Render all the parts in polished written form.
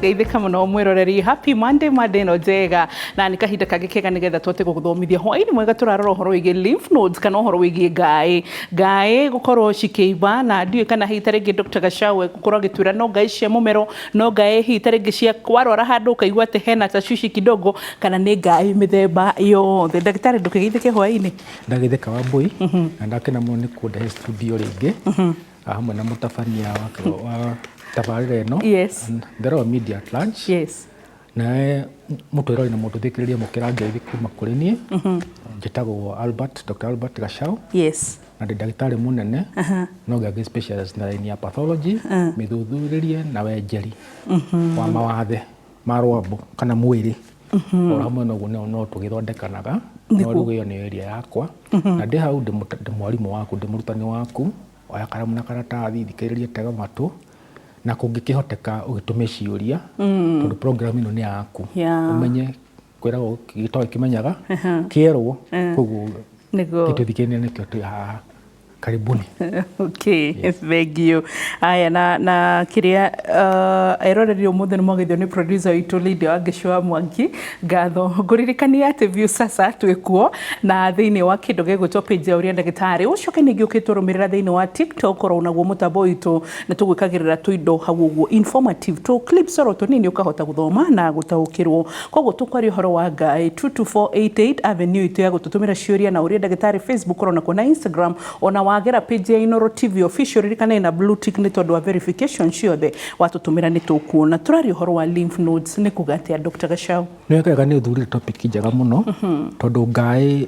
geithika muno mwiroreri happy Monday no njega na ni kahinda kangĩ kega nĩgetha tũhote gũgũthomithia hwaĩ-inĩ mwega tũrarora ũhoro wĩgiĩ lymph nodes kana ũhoro wĩgiĩ ngaĩ gũkorwo cikĩimba na ndiũĩ kana hihi tarĩngĩ Dr. Gachagua gũkorwo agĩtwĩra no ngaĩ cia mũmero no ngaĩ hihi tarĩngĩ cia warwara handũ ũkaigua atĩ hena tashwishi kidogo kana nĩ ngaĩ mĩthemba yothe. Ndagĩtarĩ ndũkĩgeithĩke hwaĩ-inĩ. Ndagĩthĩka Wambui na ndakena mũno nĩ kũndehe studio rĩngĩ hamwe na mũtabania wa tabarĩra ĩno. Yes. The Royal Media at large. Yes. Na mũtwĩrori na mũtũthikĩrĩria mũkĩra ngeithi kuma kũrĩ niĩ njĩtagwo Dr. Albert Gachagua. Yes. Na ndĩ ndagĩtarĩ mũnene no ngagĩ specialist na line ya pathology mĩthuthurĩrie na wenjeri wa mawathe ma rwambo kana mwĩrĩ o hamwe noguo no tũgĩthondekanaga no rĩu ĩyo nĩ area yakwa na ndĩ hau ndĩ mwarimũ waku ndĩ mũrutani waku oya karamu na karatathi thikĩrĩria tega matũ na kũngĩkĩhoteka ũgĩtũme ciũria tondũ program ĩno nĩ yaku ũmenye kwĩragwo gĩtoĩ kĩmenyaga kĩerwo koguo gĩtũthikĩrĩria nĩkĩo twĩ haha. Karibuni. Okay, yes. Thank you. Aya na kiria eroreri ũmũthĩ nĩ mwagithio nĩ producer witũ Lydia Wangĩcua Mwangi. Ngatho ngũririkania atĩ Viusasa twĩkuo na thĩinĩ wa kĩndũ gĩgwĩtwo page ya Ũrĩa Ndagĩtarĩ. Ũcoke ningĩ ũkĩtũrũmĩrĩra thĩinĩ wa TikTok oro naguo mũtambo witũ nĩ tũgwĩkagĩrĩra tũindo hau ũguo informative to clips oro tũnini ũkahota gũthoma na gũtaũkĩrwo. Koguo tũkwaria ũhoro wa ngaĩ 22488 avenue itũ ya gũtũtũmĩra ciũria na Ũrĩa Ndagĩtarĩ Facebook oro nakuo na Instagram ona wagera page ya Inooro TV official ririkana ina blue tick nĩ tondũ wa verification ciothe watũtũmĩra nĩ tũkuona. Tũraria ũhoro wa lymph nodes nĩ kuga atĩa Dr. Gachagua? Nĩ wega nĩ ũthurire topic njega mũno tondũ ngaĩ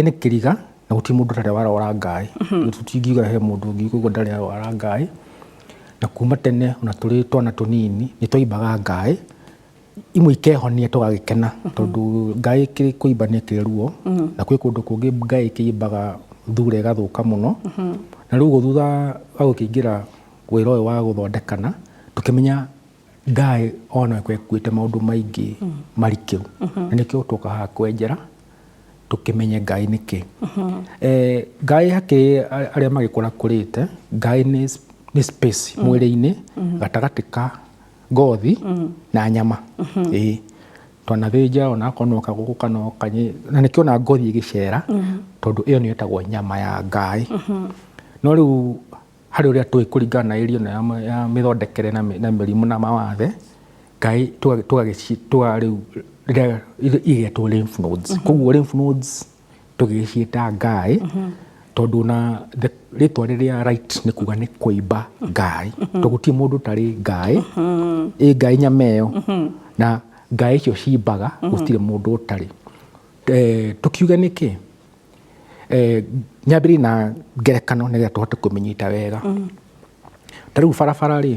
nĩ kĩriga na gũtirĩ mũndũ ũtarĩ warwara ngaĩ. Tũtingiuga he mũndũ ũngĩ koguo ndarĩ arwara ngaĩ na kuma tene ona tũrĩ twana tũnini nĩ twaimbaga ngaĩ imwe ikehonia tũgagĩkena tondũ ngaĩ kĩrĩ kũimba nĩ kĩrĩ ruo na kwĩ kũndũ kũngĩ ngaĩ kĩimbaga thure ĩgathũka mũno na rĩu thutha wa gũkĩingĩra wĩra ũyũ wa gũthondekana tũkĩmenya ngaĩ ona ĩkuĩte maũndũ maingĩ marikĩru na nĩkĩo tũka haha kwenjera tũkĩmenye ngaĩ nĩkĩ. Ngaĩ hakĩrĩ arĩa magĩkũra kũrĩte ngaĩ nĩ space mwĩrĩ-inĩ gatagatĩ ka ngothi na nyama. Twanathĩnja onakorwo no kagũkũ kana kanyĩ na nĩkĩo ona ngothi ĩgĩcera tondũ ĩyo nĩ ĩtagwo nyama ya ngaĩ. No rĩu harĩ ũrĩa tũĩ kũringana na ĩrĩa ya mĩthondekere na mĩrimũ na mawathe ngaĩ tũgagĩcitua rĩu igetwo lymph nodes. Koguo lymph nodes tũgĩciĩta ngaĩ tondũ na rĩtwa rĩrĩa right nĩ kuga nĩ kũimba ngaĩ tondũ gũtirĩ mũndũ ũtarĩ ngaĩ ngaĩ nyama ĩyo na ngaĩ icio cimbaga gũtirĩ mũndũ ũtarĩ. Tukiuga nĩkĩ nyambĩrĩrie na ngerekano nĩgetha tũhote kũmĩnyita wega. Ta rĩu barabara rĩ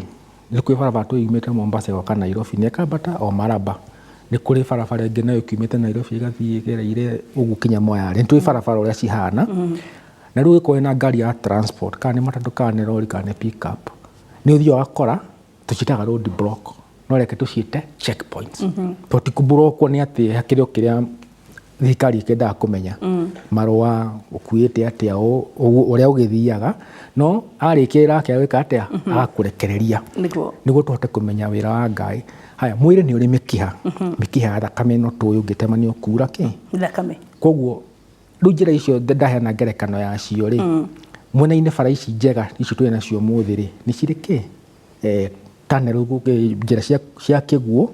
nĩ kwĩ barabara tũyumĩte Mombasa ĩgoka Nairobi nĩ ĩkambata o Maraba. Nĩ kũrĩ barabara ĩngĩ nayo ĩkiumĩte Nairobi ĩgathiĩ ĩgereire ũguo kinya Moyale. Nĩ tũĩ barabara ũrĩa cihana na rĩu ĩkorwo na ngari ya transport kana nĩ matatũ kana nĩ lori kana nĩ pick up nĩ ũthiĩ ũgakora tũciĩtaga road block no reke tũciĩte checkpoints. Tondũ ti kũmburokwo nĩ atĩ hakĩrĩ o kĩrĩa thirikari ĩkĩendaga kũmenya marũa ũkuĩte atĩa ũrĩa ũgĩthiaga no arĩkĩra akĩaga gwĩka atĩa agakũrekereria nĩguo tũhote kũmenya wĩra wa ngaĩ. Haya mwĩrĩ nĩ ũrĩ mĩkiha ya thakame no tũĩ ũngĩtemanio kuura kĩ thakame. Koguo rĩu njĩra icio ndaheana ngerekano yacio rĩ mwena-inĩ bara ici njega icio twĩ nacio mũthĩ rĩ nĩ cirĩ kĩ tunnel njĩra cia kĩguũ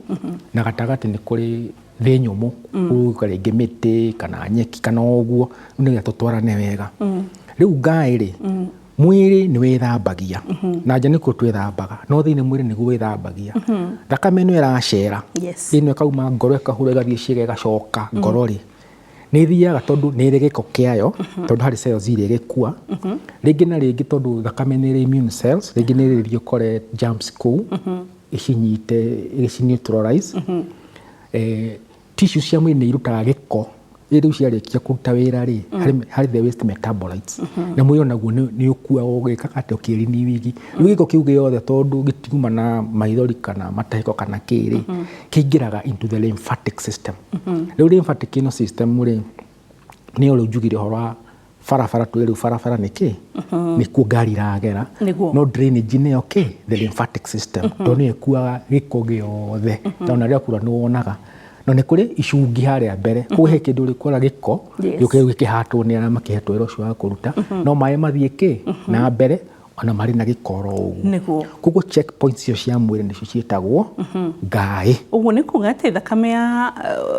na gatagatĩ nĩ kũrĩ thĩ nyũmũ kũruga rĩngĩ mĩtĩ kana nyeki kana ũguo nĩgetha tũtwarane wega. Rĩu ngaĩ rĩ mwĩrĩ nĩ wĩthambagia na nja nĩkuo twĩthambaga no thĩinĩ mwĩrĩ nĩguo wĩthambagia. Thakame ĩno ĩracera ĩno ĩkauma ngoro ĩkahura ĩgathiĩ ciĩga ĩgacoka ngoro rĩ nĩ thiaga tondũ nĩ ĩrĩ gĩko kĩayo tondũ harĩ cells irĩ gĩkua rĩngĩ na rĩngĩ tondũ thakame nĩ ĩrĩ immune cells rĩngĩ nĩ ĩrĩ kore germs kũu icinyite icineutralize. Tissue cia mwĩrĩ nĩ irutaga gĩko rĩu ciarĩkia kũruta wĩra rĩ harĩ the waste metabolites na mwĩrĩ naguo nĩ ũkuaga ũgĩkaga atĩ ũkĩrini wigi rĩu gĩko kĩu gĩothe tondũ gĩtiuma na maithori kana matahĩko kana kĩrĩ kĩingĩraga into the lymphatic system. Rĩu lymphatic ĩno system rĩ nĩyo rĩu njugire ũhoro wa barabara twĩrĩu barabara nĩkĩ nĩkuo ngari iragera no drainage nĩyo kĩ the lymphatic system to nĩ ĩkuaga gĩko gĩothe na ona rĩrĩa kura nĩ wonaga no nĩ kũrĩ icungi harĩa mbere kũhe kĩndũ ũrĩkora gĩko gĩũke gĩkĩhatwo nĩ arĩa makĩhetwo wĩra ũcio wa kũruta no maĩ mathiĩ kĩ na mbere ona marĩ na gĩkoro ũguo koguo checkpoints icio cia mwĩrĩ nĩcio ciĩtagwo ngaĩ ũguo nĩ kuuga atĩ thakame ya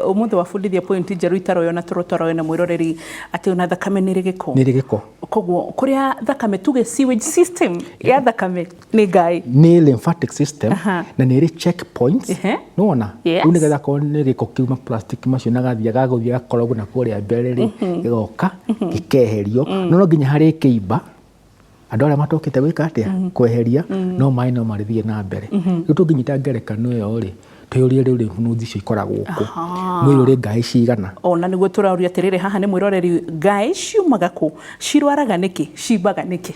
ũmũthĩ wabundithia point njerũ itaroyo na tũrũtoroyo na mwĩroreri atĩ ona thakame nĩ rĩ gĩko koguo kũrĩa thakame tuge sewage system ya thakame nĩ ngaĩ nĩ lymphatic system na nĩ ĩrĩ checkpoints nĩwona rĩu nĩgetha korwo nĩ gĩko kiuma plastic macio na gathiĩ gagũthiĩ gakoragwo na kũrĩa mbere rĩ gĩgoka gĩkeherio no nginya harĩ kĩimba andũ arĩa matokĩte gwĩka atĩa kweheria no maĩ no marĩthiĩ na mbere rĩu tũngĩnyita ngerekano ĩyo rĩ twĩyũrie rĩu lymph nodes icio ikoragwo kũ mwĩrĩ ũrĩ ngaĩ cigana ona nĩguo tũraũria atĩrĩrĩ haha nĩ mwĩroreri ngaĩ ciumaga kũ cirwaraga nĩkĩ cimbaga nĩkĩ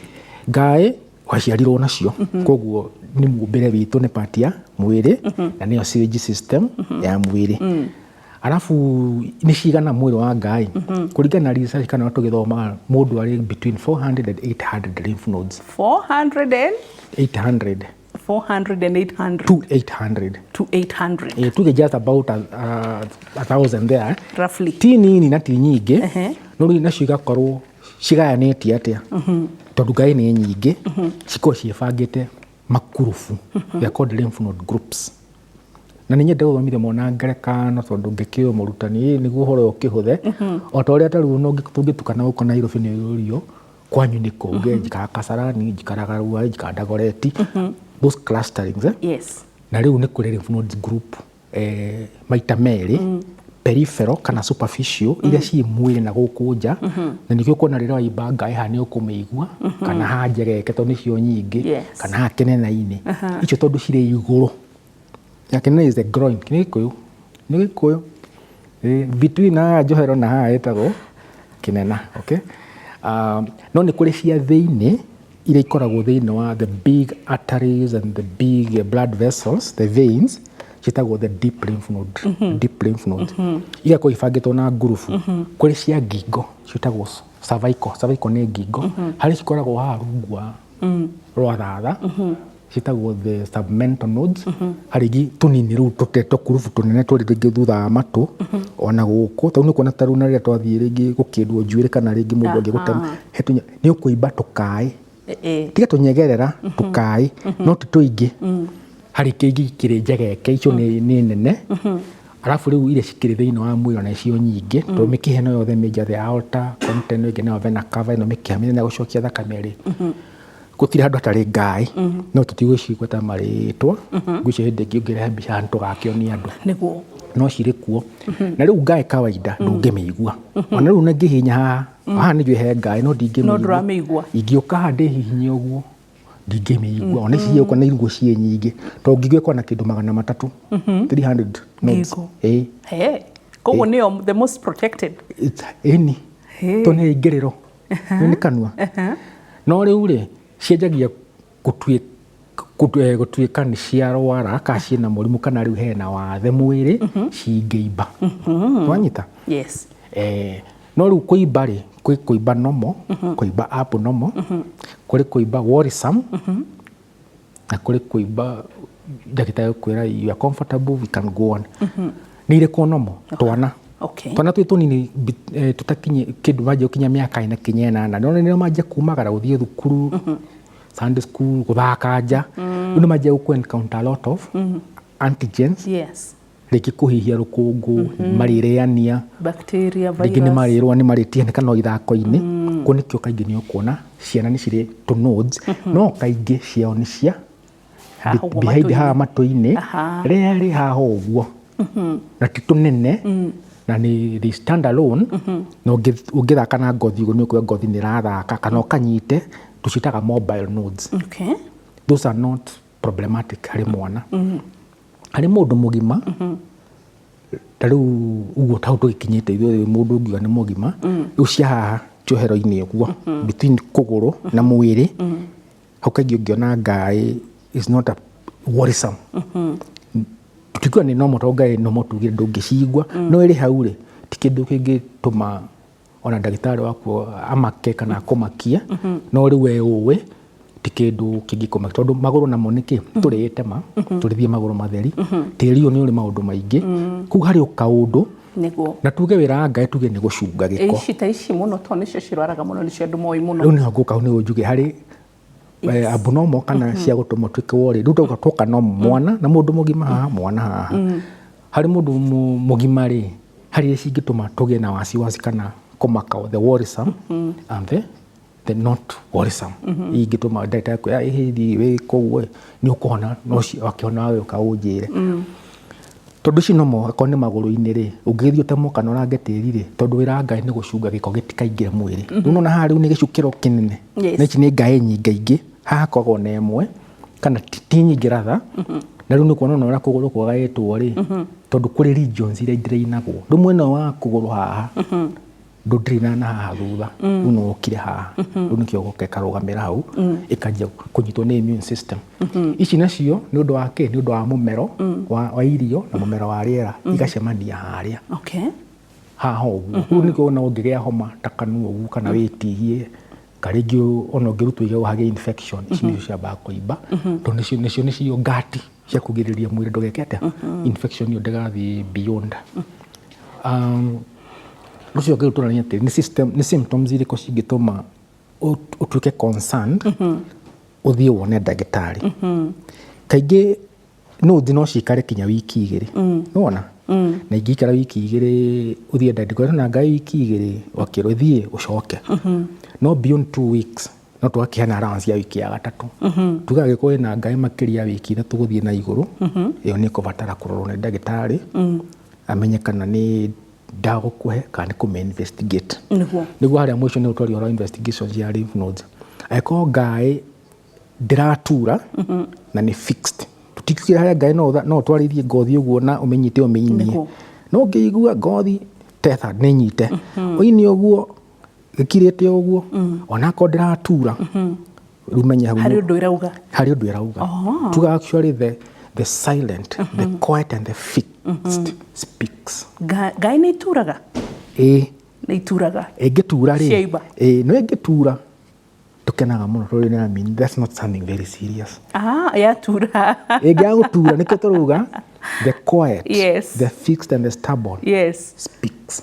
ngaĩ waciarirwo nacio koguo nĩ mũmbĩre witũ nĩ part ya mwĩrĩ na nĩyo sewage system ya mwĩrĩ alafu nĩ cigana mwĩrĩ wa ngaĩ kũringana na research kana tũgĩthoma mũndũ arĩ between 400 and 800 lymph nodes 400 800 to 800 tuge just about 1,000 there roughly ti nini na ti nyingĩ no rĩu nacio igakorwo cigayanĩtie atĩa tondũ ngaĩ nĩ nyingĩ cikorwo ciĩbangĩte makurubu they're called lymph node groups na nĩ nyende gũthomithia mwana ngerekano tondũ ngĩkĩo mũrutani nĩguo ũhoro ũkĩhũthe o ta ũrĩa tarĩu no tũngĩtukana gũkũ Nairobi nĩ rũrio kwanyu nĩ kũngĩ njikaraga Kasarani njikaraga Ruai njikaraga Dagoretti those clusterings yes na rĩu nĩ kũrĩ lymph nodes group maita merĩ peripheral kana superficial iria ciĩ mwĩrĩ na gũkũ nja na nĩkĩo kuona rĩrĩa waimba ngaĩ haha nĩ ũkũmĩigua kana ha njegeke tondũ nĩcio nyingĩ kana ha kĩnena-inĩ icio tondũ cirĩ igũrũ ya kĩnena is the groin nĩ gĩkũyũ between na njohero na haha ĩtagwo kĩnena okay no nĩ kũrĩ cia thĩinĩ iria ikoragwo thĩinĩ wa the big arteries and the big blood vessels the veins ciĩtagwo the deep lymph node igakorwo ibangĩtwo na ngurubu kũrĩ cia ngingo ciĩtagwo cervical nĩ ngingo harĩ cikoragwo haha rungu rwa thatha ciĩtagwo the submental nodes harĩ tũnini rĩu tũkurubu tũnene tũrĩ rĩngĩ thutha wa matũ ona gũkũ tondũ nĩ kuona ta rĩu na rĩrĩa twathiĩ rĩngĩ gũkĩndwo njuĩrĩ kana rĩngĩ mũndũ angĩgũtema nĩ ũkũimba tũkaĩ tiga tũnyegerera tũkaĩ no ti tũingĩ harĩ kĩngĩ kĩrĩ njegeke icio nĩ nene alafu rĩu iria cikĩrĩ thĩinĩ wa mwĩrĩ na icio nyingĩ tondũ mĩkiha ĩno yothe major the aorta content ĩngĩ nayo vena cava ĩno mĩkiha mĩnene gũcokia thakame rĩ gũtirĩ handũ hatarĩ ngaĩ no tũtigwĩcigua ta marĩtwa ngwĩciria hĩndĩ ĩngĩ ũngĩrehe mbica handũ tũgakĩonia andũ nĩguo no cirĩ kuo na rĩu ngaĩ kawaida ndũngĩmĩigua ona rĩu ngĩhihinya haha nĩ njũĩ he ngaĩ no ndingĩmĩigua ingĩũka haha ndĩhihinye ũguo ndingĩmĩigua ona ici ciũka nĩ irigwo ciĩ nyingĩ tondũ ngĩigua ĩkorwo na kĩndũ 300 300 nodes koguo nĩyo the most protected ĩni to nĩ ingĩrĩro nĩ kanua no rĩu rĩ cianjagia gũtuĩka nĩ ciarwara kana ciĩna mũrimũ kana rĩu hena wathe mwĩrĩ cingĩimba wanyita no rĩu kũimba rĩ kwĩ kũimba normal kũimba abnormal kũrĩ kũimba worrisome na kũrĩ kũimba ndagĩtarĩ kwĩra you are comfortable we can go on nĩ irĩkũ normal twana twana twĩ tũnini tũtakinye kĩndũ manjia gũkinya mĩaka ĩna kinya ĩnana no nĩrĩo manjia kumagara gũthiĩ thukuru Sunday school gũthaka nja rĩu nĩ manjia gũkũ encounter a lot of antigens rĩngĩ kũhihia rũkũngũ marĩrĩania bacteria virus rĩngĩ nĩ marĩrwo nĩ marĩtianĩka kana ithako-inĩ kũo nĩkĩo kaingĩ nĩ ũkuona ciana nĩ cirĩ tũ nodes no kaingĩ ciao nĩ cia behind haha matũ-inĩ rĩarĩ haha ũguo na ti tũnene na nĩ they stand alone na ũngĩthaka na ngothi ũguo nĩ ũkuona ngothi nĩ ĩrathaka kana ũkanyite tũciĩtaga mobile nodes those are not problematic harĩ mwana harĩ mũndũ mũgima ta rĩu ũguo ta tũgĩkinyĩte ithuĩ mũndũ ũngiuga nĩ mũgima rĩu cia haha njohero-inĩ ũguo between kũgũrũ na mwĩrĩ hau kaingĩ ũngĩona ngaĩ is not a worrisome tũtikuga nĩ normal tondũ ngaĩ normal tugire ndũngĩcigua no ĩrĩ hau rĩ ti kĩndũ kĩngĩtũma ona ndagĩtarĩ waku amake kana akũmakie no rĩu we ũĩ ti kĩndũ kĩngĩkũmakia tondũ magũrũ namo nĩkĩ tũrĩĩtema tũrĩthiĩ magũrũ matheri tĩri ũyũ nĩ ũrĩ maũndũ maingĩ kũu harĩ o kaũndũ na tuge wĩra wa Ngai tuge nĩ gũcunga gĩko ici ta ici mũno to nĩcio cirwaraga mũno nĩcio andũ moĩ mũno rĩu nĩho ngũka nĩ njuge harĩ abnormal kana cia gũtũma tuĩke wori rĩu tũka no mwana na mũndũ mũgima haha mwana haha harĩ mũndũ mũgima rĩ harĩ cingĩtũma tũgĩe na wasiwasi kana kũmaka the worrisome and the not worrisome ingĩtũma ndagĩtarĩ kwĩra hihi wĩ kũu nĩ ũkũhona no wakĩhona we ũkaũnjĩre tondũ ici nomo akorwo nĩ magũrũ-inĩ rĩ ũngĩgĩthiĩ ũtemwo kana ũrange tĩri rĩ tondũ wĩra wa Ngai nĩ gũcunga gĩko gĩtikaingĩre mwĩrĩ rĩu nona haha rĩu nĩ gĩcukĩro kĩnene na ici nĩ ngaĩ nyingaingĩ haha koragwo na ĩmwe kana ti nyingĩ ratha na rĩu nĩ kuona ũrĩa kũgũrũ kwagaĩtwo rĩ tondũ kũrĩ regions iria ithirainagwo rĩu mwena wa kũgũrũ haha ndũndĩrĩna na haha thutha rĩu no ũkire haha rĩu nĩkĩo ũgoka ĩkarũgamĩra hau ĩkanjia kũnyitwo nĩ immune system ici nacio nĩ ũndũ wa kĩ nĩ ũndũ wa mũmero wa irio na mũmero wa rĩera igacemania harĩa haha ũguo rĩu nĩkĩo ona ũngĩgĩa homa ta kanua ũguo kana wĩtihie karĩngĩ ona ũngĩrutwo igego hagĩe infection ici nĩcio ciambaga kũimba tondũ nĩcio nĩcio ngati cia kũgirĩrĩria mwĩrĩ ndũgeke atĩa infection ĩyo ndĩgathiĩ beyond rũcio ũngĩrutũrania atĩ nĩ symptoms irĩkũ cingĩtũma ũtuĩke concerned ũthiĩ wone ndagĩtarĩ kaingĩ no cikare kinya wiki igĩrĩ nĩwona na ingĩikara wiki igĩrĩ ũthiĩ ndagĩtarĩ na Ngai wiki igĩrĩ wakĩrwo thiĩ ũcoke no beyond 2 weeks no twakĩhana allowance ya wiki ya gatatũ tugaga gĩkorwo na Ngai makĩria wiki ithatũ gũthiĩ na igũrũ ĩyo nĩ kũbatara kũrorwo nĩ ndagĩtarĩ amenye kana nĩ ndagũkũhe kana kũme investigate nĩguo harĩa mũico nĩ ũtwario wa investigations ya lymph nodes angĩkorwo Ngai ndĩratura na nĩ fixed tũtikire harĩa Ngai no twarithie ngothi ũguo na ũmenyite ũmĩinie no ngĩigua ngothi tetha nĩ nyite ũini ũguo gĩkirĩte ũguo ona korwo ndĩratura rĩu menya harĩ ũndũ ĩrauga tuga actually the silent the quiet and the fixed speaks Ngai nĩ ituraga nĩ ituraga ĩngĩtura rĩ no ĩngĩtura tukenaga mũno tondũ nĩ mean that's not something very serious yatura ĩngĩagũtura nĩkĩo tũrauga the quiet the fixed and the stubborn speaks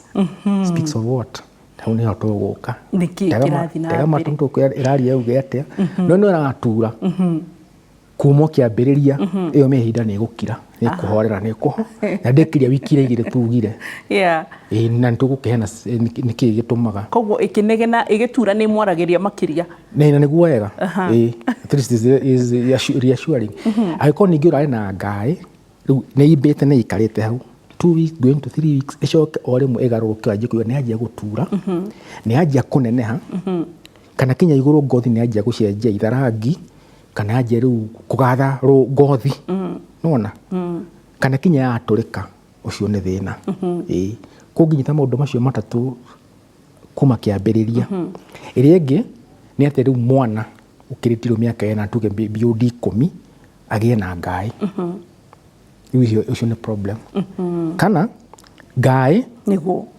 speaks of what hau nĩho tũgũka nĩkĩ kĩrathi na mbere matũ ĩraria uge atĩa no nĩ ũratura kuma kĩambĩrĩria ĩyo mehinda nĩ gũkira nĩ kũhorera nĩ kũho na ndĩkiria wiki igĩrĩ tugire na nĩtũgũkĩhena nĩkĩ gĩtũmaga koguo ĩkĩnegena ĩgĩtura nĩ mwaragĩria makĩria na nĩguo wega at least is reassuring angĩkorwo ningĩ ũrarĩ na Ngai rĩu nĩ imbĩte nĩ ikarĩte hau 2 weeks going to 3 weeks ĩcoke o rĩmwe ĩgarũrũke wanjie kũigua nĩ yanjia gũtura nĩ yanjia kũneneha kana kinya igũrũ ngothi nĩ yanjia gũcenjia itharangi kana yanjia rĩu kũgatha ngothi nona kana kinya yatũrĩka ũcio nĩ thĩna kũngĩnyita maũndũ macio matatũ kuma kĩambĩrĩria ĩrĩa ĩngĩ nĩ atĩ rĩu mwana ũkĩrĩtirwo mĩaka ĩna tuge beyond 10 agĩe na Ngai ũcio nĩ problem kana Ngai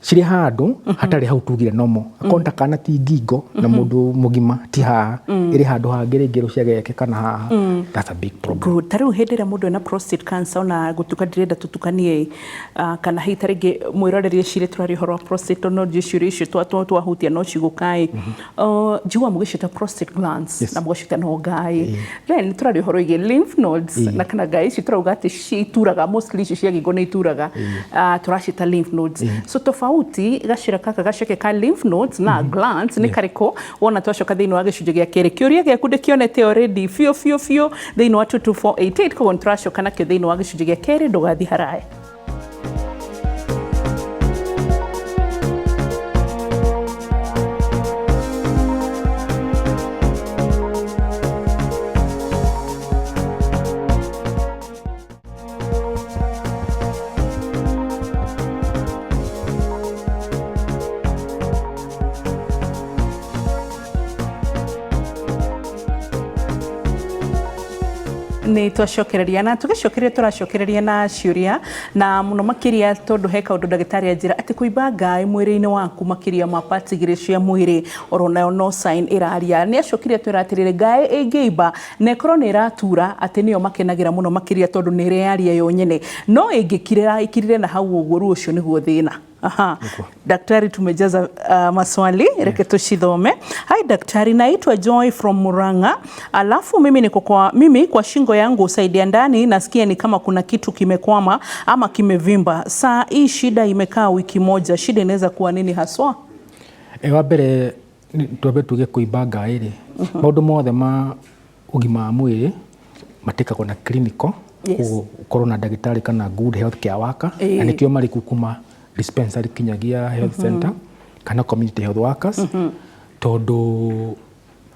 cirĩ handũ hatarĩ hau tugire nomo akonta kana ti ngingo na mũndũ mũgima ti haha ĩrĩ handũ hangĩ rĩngĩ rũciageke kana haha that's a big problem ta rĩu hĩndĩ ĩrĩa mũndũ ena prostate cancer ona gũtuka ndĩrenda tũtukanie kana hihi ta rĩngĩ mwĩroreri ecire tũraria ũhoro wa prostate no ciũria icio twahutia no cigũkaĩ njigua mũgĩciĩta prostate glands na mũgacita no Ngai then tũraria ũhoro wĩgiĩ lymph nodes na kana Ngai ici tũrauga atĩ cituraga mostly icio cia ngingo nĩ ituraga tũracita lymph nodes so tofauti gacira kaka gaceke ka lymph nodes na glands nĩ karĩkũ wona twacoka thĩinĩ wa gĩcunjĩ gĩa kerĩ kĩũria gĩaku ndĩkĩonete already biũ thĩinĩ wa 22488 koguo nĩtũracoka nakĩo thĩinĩ wa gĩcunjĩ gĩa kerĩ ndũgathiĩ haraya. ni twacokereria na tugicokereria turacokereria na ciuria na muno makiria tondu he kaundu ndagitari anjira ati kuimba ngai mwiri-ini waku makiria ma parts igiri cia mwiri oronayo no sign iraria ni acokirie twiratirire ngai ingiimba na ikorwo ni iratura ati niyo makenagira muno makiria tondu ni iriaria yo nyene no ingikirira ikirire na hau uguo ruo ucio niguo thina. Aha. Daktari, tumejaza maswali, reke tushithome. Hi daktari, naitwa Joy from Murang'a. Alafu mimi kwa shingo yangu saidi ya ndani nasikia ni kama kuna kitu kimekwama ama kimevimba. Saa hii shida imekaa wiki moja. Shida inaweza kuwa nini haswa? Wa mbere twambe tuge kuimba ngai ri. Maundu mothe ma ugima wa mwiri matikagwo na clinical. Ukorwo na ndagitari kana good health care worker. Na nikio mari kuma dispensary kinyagia health center kana community health workers tondu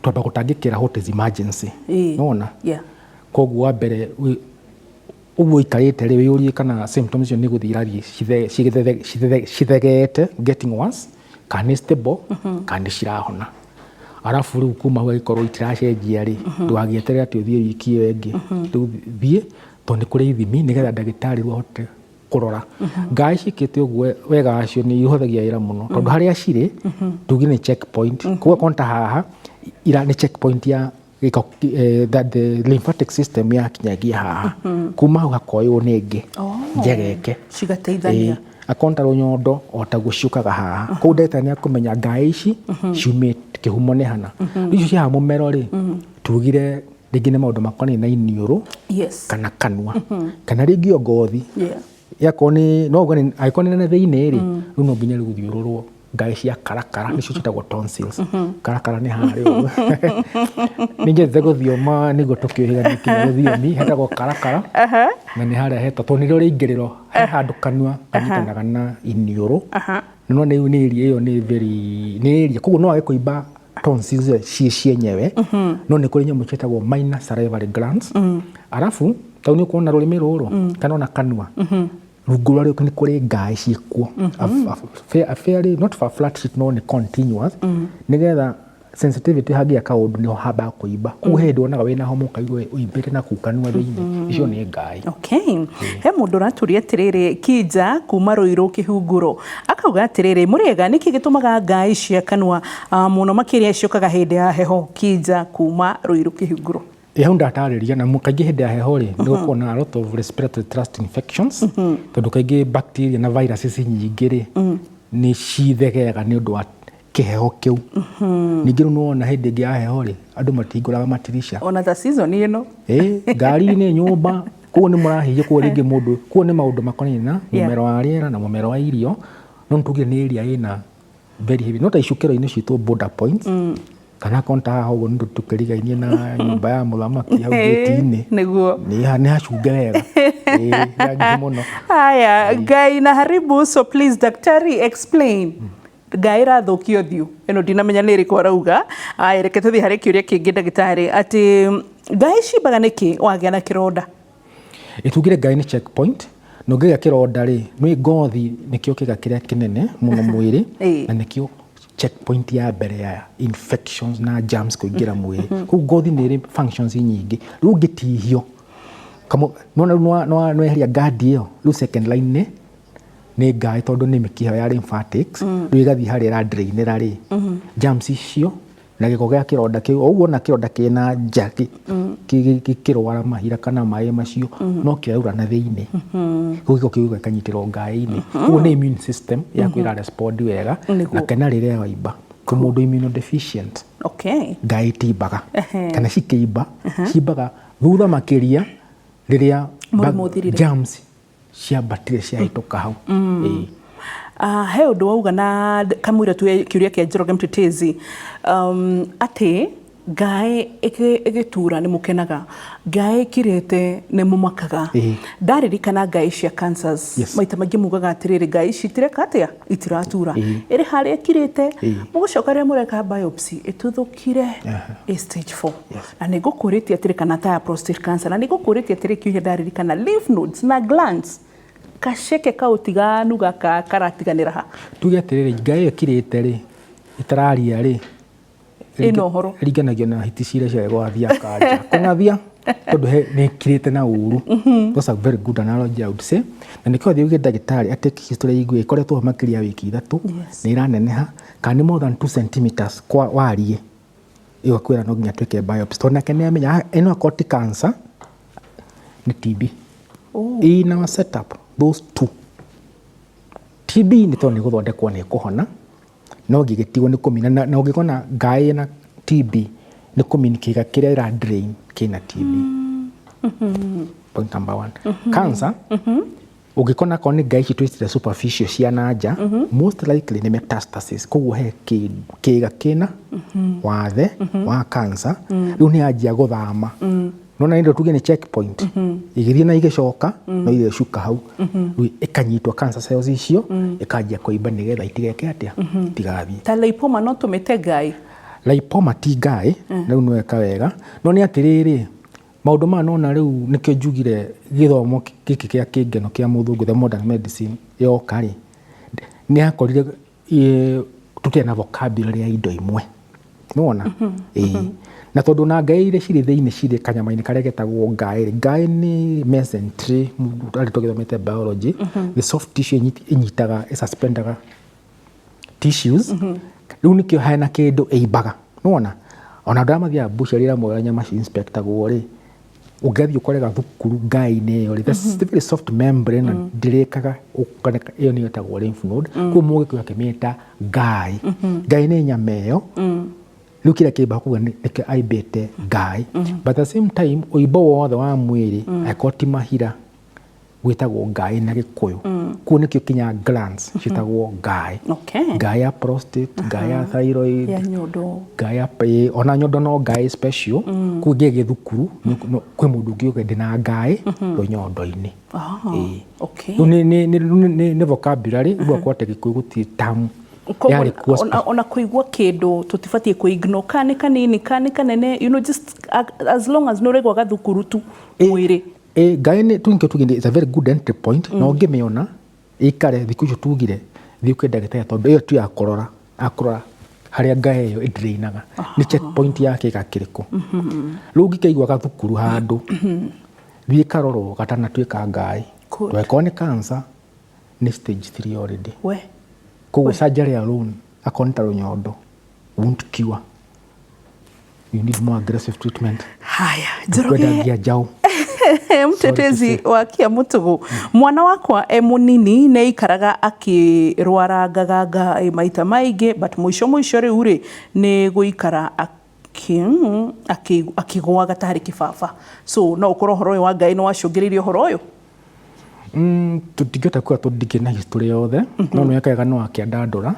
twamba gutangikira what is emergency nona koguo wa mbere uguo ikarite ri wiyurie kana symptoms ni guthirarie cithegete getting worse kana stable kana cirahona arafu riu kuma hau ikorwo itiracenjia ri ndwagietere ati uthie wiki iyo ingi thie tondu kuri ithimi nigetha ndagitari ruhote kurora ngai cikite uguo wega acio ni ihuthagia ira muno tondu haria ciri tugi ni checkpoint kuwa konta haha ira ni checkpoint ya that the lymphatic system ya kinyagia haha kuma hau hakoywo ningi njegeke cigateithania akonta runyondo otaguciukaga haha kou ndagitari ni akumenya ngai ici ciumite kihumo ni hana icio cia mumero ri tugire ringi ni maundu makoni na iniuru kana kanua kana ringi ngothi yakoni no gani aikoni na thiini ri no nginya ri guthiururwo ngai cia karakara nicio citagwo tonsils karakara ni hario ninge thego thioma ni gotukiohiga nikithiomi hetagwo karakara na ni haria heta to ni ri ingiriro handu kanua kanyitanaga na iniuru no ni iri iyo ni very ni iri koguo no age kuimba tonsils cienyewe no ni kuri nyamu citagwo minor salivary glands arafu tauni kuona rurimi ruru kana na kanua rungu rwario ni kuri ngai ciikuo a fairly not for flat sheet no ni continuous nigetha sensitivity hagia kaundu ni haba kuimba kuhedo onaga wina homo kaigwe uimbite na kukanua thiini icio ni ngai. Okay. He mundu raturia atiriri Kija kuma Ruiru Kihunguro akauga atiriri muriega niki gitumaga ngai cia kanua muno makiria ciokaga hindi ya heho. Kija kuma Ruiru Kihunguro hau ndatariria na mukaingi hindi ya heho ri ni gukona a lot of respiratory tract infections tondu kaingi bacteria na viruses nyingi ri ni cithegega ni undu wa kiheho kiu ningi nuona hindi ngi ya heho ri andu matinguraga matirisha ona the season ino ngari ni nyumba kuo ni murahije kuo ringi mundu kuo ni maundu makoni na mumero wa riera na mumero wa irio no ntugire ni area ina very heavy no ta icukero-ini citu border points kana konta haho ndu tukirigainie na nyumba ya muthamaki hau geti-ini niguo ni hacunge wega yangi muno haya ngai na haribu so please daktari explain ngai rathukio thiu ino ndinamenya ni iriku arauga reke tuthi hari kiuria kingi ndagitari ati ngai cimbaga niki wagia na kironda itugire ngai ni checkpoint no ngiga kironda ri ni ngothi nikio kiga kiria kinene muno mwiri na nikio checkpoint ya mbere ya infections na germs kuingira mwiri ku ngothi ni ri functions nyingi riu ngitihio kamo no eheria guard iyo riu second line ni ngai tondu ni mikiha ya lymphatics riu igathi hari ra drainera ri germs icio na giko gia kironda kiu uguo na kironda kina njaki kirwara mahira kana mai macio no kiaura na thiini giko kiuga kanyitirwo ngai-ini uguo ni immune system ya kwira respond wega na kana riria waimba ku mundu immunodeficient ngai timbaga kana cikiimba cimbaga thutha makiria riria germs cia bacteria ciahituka hau he undu wauga na kamwira tu kiuria kia Njoroge Mtetezi ati ngai igitura ni mukenaga ngai kirete ni mumakaga ndaririkana ngai cia cancers maita maingi mugaga atiriri ngai citireka atia itiratura iri haria kirete mugucokaria mureka biopsy ituthukire stage 4 na nigukuritie atirikana ta prostate cancer na nigukuritie atirikio ndaririkana lymph nodes na glands kasheke kautiganu gaka karatiganira ha tuge atiriri ngai kirete ri itararia ri ino horo ringanagio na hiti ciria cia gwathia kanja kungathia tondu ni kirite na uru. That's a very good analogy I would say. Na nikio thiu ndagitari ateki history igwe ikoretwo makiria wiki 3 ni iraneneha kana more than 2 cm kwa warie iyo kwira no nginya tweke biopsy tona kene amenya eno akoti cancer ni TB. In our setup those two TB ni toni guthondekwo ni kuhona no gigitigwo ni kumina na ugikona ngai na TB ni communicate kiria ira drain kina TB. Point number 1. Cancer ugikona ko ni ngai citwitire superficial cia nanja most likely ni metastasis koguo he kiga kina wathe wa cancer riu ni anjia guthama nona indo tuge ni checkpoint igithie na igicoka no ile shuka hau riu ikanyitwa cancer cells icio ikanjia kuimba nigetha itigeke atia tigathi ta lipoma no tumete ngai lipoma ti ngai riu no eka wega no ni atiriri maundu ma nona riu nikio njugire githomo giki kia kingeno kia muthungu the modern medicine yo kari ni akorire tutia na vocabulary ya indo imwe nona na tondu na ngai ire ciri thiini ciri kanyamaini karia getagwo ngai ni mesentery ari tugithomete biology the soft tissue inyitaga suspendaga tissues riu nikio hena kindu eibaga nona ona ndamathia busheri ra moya nyama inspector gori ugathi ukorega thukuru ngai-ini iyo the very soft membrane ndirikaga ukaneka iyo ni yetagwo lymph node ku mugi kwa kemeta ngai ni nyama iyo riu kira kiba kuga nike aibete ngai but at the same time uibo wothe wa mwiri akoti mahira gwitagwo ngai na gikuyu ku nikio kinya glands citagwo ngai ngai ya prostate ngai ya thyroid ya nyondo ngai ya ona nyondo no ngai special ku ngege thukuru kwi mundu ngiuga ndina ngai ro nyondo-ini ni vocabulary bwa kwate gikuyu guti tamu ona kuigwa kindu tutibatie kuignore kani kanini kani kanene just as long as no regwa gathukuru tu mwiri ngai ni tunkio tuginde it's a very good entry point no ngimiona ikare thikujo tugire thiuke ndagitari tondu iyo tu ya akorora haria ngai iyo idrainaga ni checkpoint yake gakiriku riu ngikeigwa gathukuru handu thie karoro gatana twika ngai tweko ni cancer ni stage 3 already koguo surgery alone akonta runyondo won't cure, you need more aggressive treatment. Haya Njoroge mtetezi wa Kiamũtũgũ, mwana wakwa munini ne ikaraga akirwara ngagaga maita maingi but mwisho riu ri ni guikara akigwa gatari kibaba, so no ukorwo horo wa Ngai no wacungiririo horo uyu tutingita kwa tudike na history yothe no no yakaga no akiandandura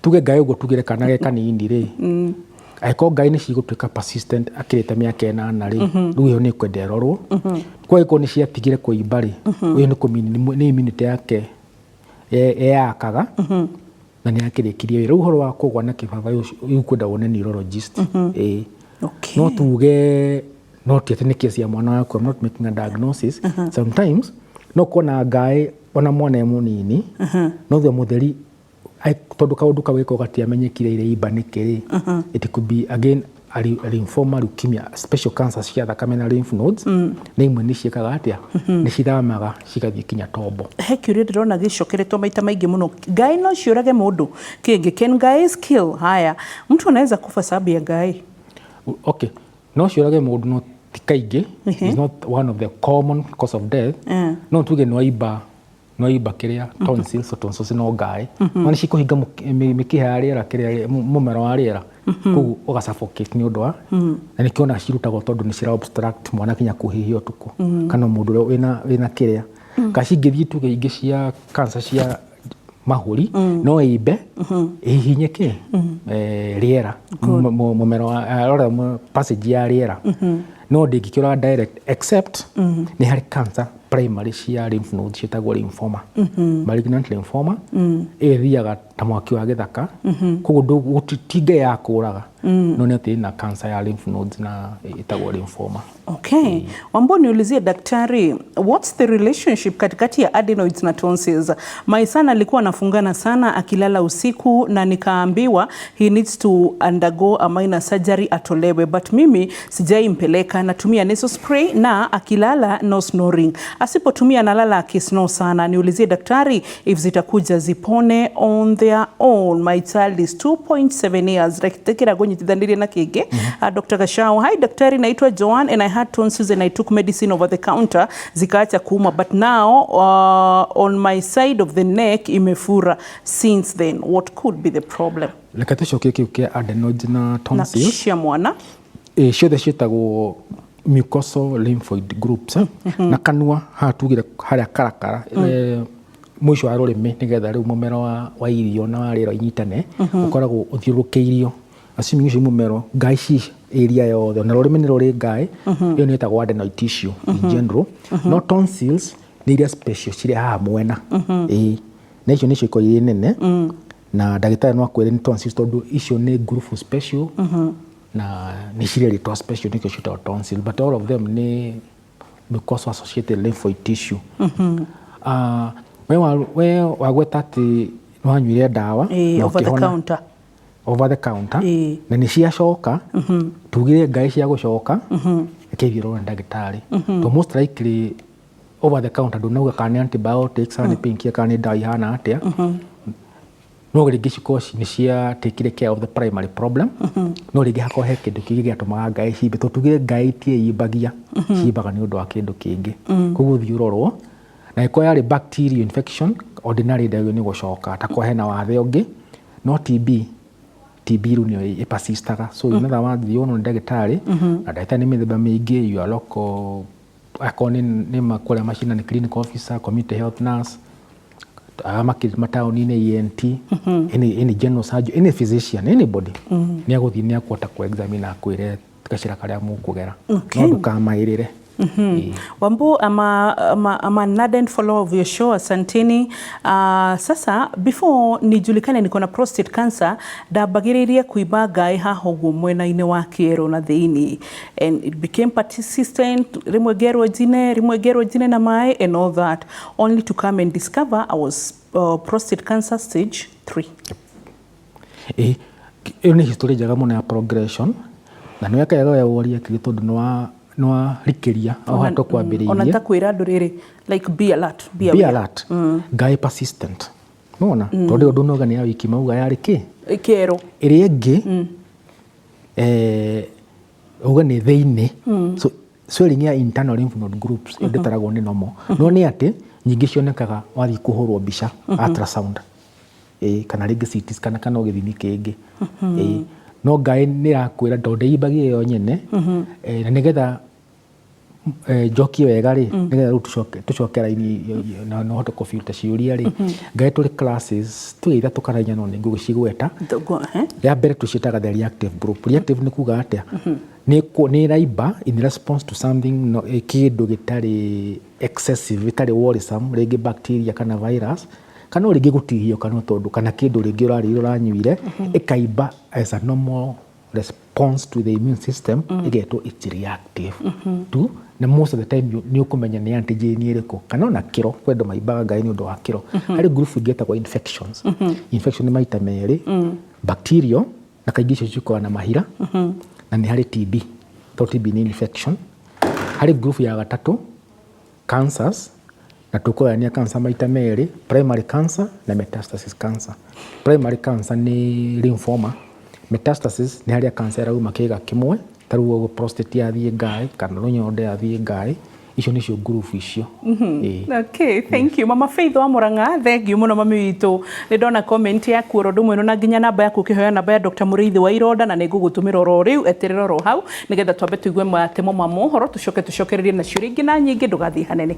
tuge Ngai ugo tugire kana ge kanini ri aiko Ngai ni cigutwika persistent akirite miaka 8 ri riu yo ni kwenderorwo kwa iko ni ciatigire kuimba ri uyu ni kumini ni immunity yake yakaga na ni akirikirie wira uhoro wa kugwa na kibaba uyu kwenda wone neurologist no tuge not yet ni kesi ya mwana wako. I'm not making a diagnosis. Sometimes no kona Ngai ona mwana munini no the mutheri tondu kaundu kawiko gatiamenyekire ire ibanikire it could be again a lymphoma, leukemia, special cancer cia thakame na lymph nodes ni imwe ni ciekaga atia ni cithamaga cigathie kinya tombo he kiuria ndirona gicokeretwo maita maingi muno. Ngai no ciurage mundu kingi can Ngai kill? Haya, mtu anaweza kufa sababu ya Ngai? Okay, no ciurage mundu no tikaingi is not one of the common cause of death. No tuge no iba kiria tonsils so tonsils no Ngai mani cikuhinga mikiha riera kiria mumero wa riera ku uga suffocate ni undu wa na nikiona cirutagwo tondu ni cira obstruct mwana kinya kuhihia utuku kana mundu wina kiria kacingithie tuge ingi cia cancer cia mahuri no ibe ihinyeke riera mumero wa passage ya riera no ndingikira direct except ni hari cancer primary cia lymph nodes citagwo lymphoma malignant lymphoma ithiaga ta mwaki wa githaka koguo gutitinga ya kuraga no nĩ atĩ na cancer ya lymph nodes na ĩtagwo lymphoma. Okay. Wambo niulizie daktari, what's the relationship katikati ya adenoids na tonsils? My son alikuwa anafungana sana akilala usiku na nikaambiwa he needs to undergo a minor surgery atolewe, but mimi sijaimpeleka. Natumia nasal spray na akilala no snoring. Asipotumia analala akisnore sana. Niulizie daktari if zitakuja zipone on their own. My child is 2.7 years. Rektekera gonyi tidhandiria na kege. Dr. Gashao, hi daktari, naitwa Joanne and I had tonsils and I took medicine over the counter zikaacha kuuma, but now on my side of the neck imefura since then. What could be the problem? Reke tucokie kiu kia adenoids na tonsils. Na cia mwana ciothe ciĩtagwo mucosal lymphoid groups. Na kanua haha tugire harĩa karakara mũico wa rũrĩmĩ nĩgetha rĩu mũmero wa irio na wa rĩera inyitane ũkoragwo ũthiũrũrũkĩirio. Assuming ucio mũmero ngai ci area yothe na rũrĩmĩ nĩ rũrĩ ngai ĩyo nĩ ĩtagwo adenoid tissue in general. No tonsils nĩ iria special cirĩ haha mwena. Na icio nĩcio ikoragwo irĩ nene na ndagĩtarĩ no akwĩre nĩ tonsils tondũ icio nĩ group special na nĩ cirĩ rĩtwa special nĩkĩo ciĩtagwo tonsils, but all of them nĩ mucosal associated lymphoid tissue. We wagweta atĩ nĩ wanyuire ndawa na over the counter over the counter na nĩ ciacoka tugire ngai cia gũcoka ĩkĩthiũrũra ndagĩtarĩ. To most likely over the counter ndũnauga kana nĩ antibiotics kana nĩ painkiller kana nĩ ndawa ihana atĩa. No rĩngĩ cikorwo nĩ ciatakire care of the primary problem. No rĩngĩ hakorwo he kĩndũ kĩngĩ gĩatũmaga ngai cimbe. To tugire ngai tiĩimbagia, ciimbaga nĩ ũndũ wa kĩndũ kĩngĩ. Koguo thiũrũrwo na ĩkorwo yarĩ bacterial infection ordinary ndagĩrĩirwo nĩ gũcoka. Takorwo hena wathe ũngĩ no TB rĩu nĩyo ĩpersistaga. So in other words thiũrũrwo nĩ ndagĩtarĩ na ndagĩtarĩ nĩ mĩthemba mĩingĩ. Your local akorwo nĩ makũrĩa macina nĩ clinical officer, community health nurse, mataũni-inĩ ENT, any general surgeon, any physician, anybody nĩ agũthiĩ nĩ akũhota kũ-examine akwĩre gacĩra karĩa mũkũgera. No ndũkamaĩrĩre. Wambu, I'm an ardent follower of your show, asanteni. Sasa before nijulikane niko na prostate cancer ndambagĩrĩria kuimba ngai haha ũguo mwena-inĩ wa kĩero na thĩinĩ, and it became persistent. Rimwe ngerwo njine na maĩ and all that, only to come and discover I was prostate cancer stage 3. Ĩyo nĩ history njega mũno ya progression na nĩ wekaga ya woria kĩrĩ tondũ nwa rikĩria o hato kwambĩrĩirie. Ona ta kwĩra andũ rĩrĩ like be alert, be alert. Ngai persistent. Nona tondũ ũndũ noga nĩ ya wiki mauga yarĩ kĩ kĩero ĩrĩa ĩngĩ uga nĩ thĩinĩ. So swelling ya internal lymph node groups ĩndĩtaragwo nĩ normal. No nĩ atĩ nyingĩ cionekaga wathiĩ kũhũrwo mbica ultrasound kana rĩngĩ CT scan kana gĩthimi kĩngĩ. No ngai nĩ ĩrakwĩra tondũ ndĩimbagia yo nyene na nĩgetha njokie wega rĩ nĩgetha rĩu tũcoke raini na ũhote kũbuta ciũria rĩ. Ngai tũrĩ classes tuge ithatũ kana inya no nĩ ngũgĩcigweta. Ya mbere tũciĩtaga the reactive group. Reactive nĩ kuga atĩa nĩ ĩraimba in response to something kĩndũ gĩtarĩ excessive gĩtarĩ worrisome, rĩngĩ bacteria kana virus kana rĩngĩ gũtihio kana tondũ kana kĩndũ rĩngĩ ũrarĩire ũranyuire ĩkaimba as a normal response to the immune system igetwo it's reactive to. Na most of the time nĩ ũkũmenya nĩ antigen ĩrĩkũ kana ona kĩro kwenda maimbaga ngai nĩ ũndũ wa kĩro. Harĩ group ĩgetagwo infections. Infection nĩ maita merĩ, bacterial na kaingĩ icio cikoragwo na mahira na nĩ harĩ TB. To TB nĩ infection. Harĩ group ya gatatũ cancers na tũkũgania cancer maita merĩ, primary cancer na metastasis cancer. Primary cancer nĩ lymphoma. Metastasis nĩ harĩa cancer ĩrauma kĩga kĩmwe, tarĩu prostate yathiĩ ngai kana rũnyondo yathiĩ ngai. Icio nĩcio group icio. Okay, thank you. Mama Faith wa Murang'a, thengiũ mũno mami witũ. Nĩ ndona comment yaku oro ndũmwe na nginya namba yaku ũkĩhoya namba ya Dr. Mũrĩithi wa Ironda na nĩ ngũgũtũmĩra oro rĩu, eterera oro hau nĩgetha twambe tũigue matemo ma mohoro tũcokererie na ciũria ingĩ na nyingĩ, ndũgathiĩ hanene.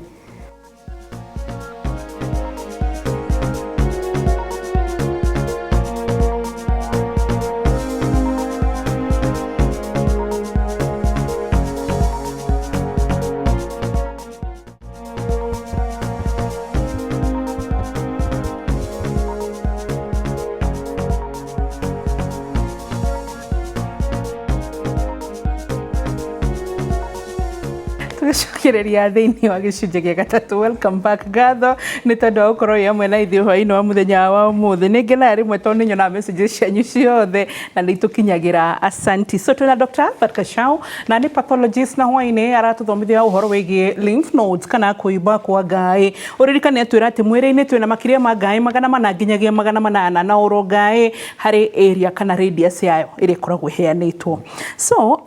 tugicokereria thiini wa gicunjĩ gĩa gatatũ. Welcome back Gatho, nĩ tondũ wa gũkorwo ĩ hamwe na ithuĩ hwaĩ-inĩ wa mũthenya wa ũmũthĩ. Nĩ ngenaga rĩmwe tondũ nĩ nyonaga messages cianyu ciothe na nĩ itũkinyagĩra, asanti. So twĩna Dr. Barkashau na nĩ pathologist na hwaĩ-inĩ aratũthomithia ũhoro wĩgiĩ lymph nodes kana kũimba kwa ngaĩ. Ũririkane atwĩra atĩ mwĩrĩ-inĩ twĩna makĩria ma ngaĩ 400 nginyagia 800 na oro ngaĩ harĩ area kana radius yayo ĩrĩa ĩkoragwo ĩheanĩtwo. So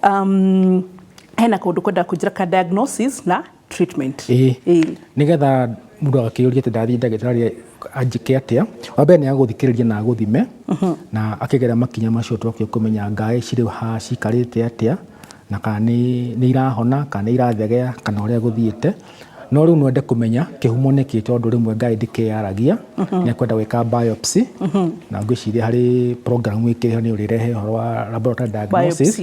hena kũndũ kwenda kũnjĩra ka diagnosis na treatment. Nĩgetha mũndũ agakĩũria atĩ ndathiĩ ndagĩtarĩ anjĩke atĩa, wa mbere nĩ agũthikĩrĩria na agũthime na akĩgeria makinya macio tũkĩo kũmenya ngaĩ cirĩ ha cikarĩte atĩa na kana nĩ irahona kana nĩ irathegea kana ũrĩa gũthiĩte. No rĩu no ende kũmenya kĩhumo nĩkĩ, tondũ rĩmwe ngaĩ ndĩkĩyaragia, nĩ ekwenda gwĩka biopsy na ngwĩciria harĩ program ĩkĩrĩho nĩ ũrĩrehe ũhoro wa laboratory diagnosis.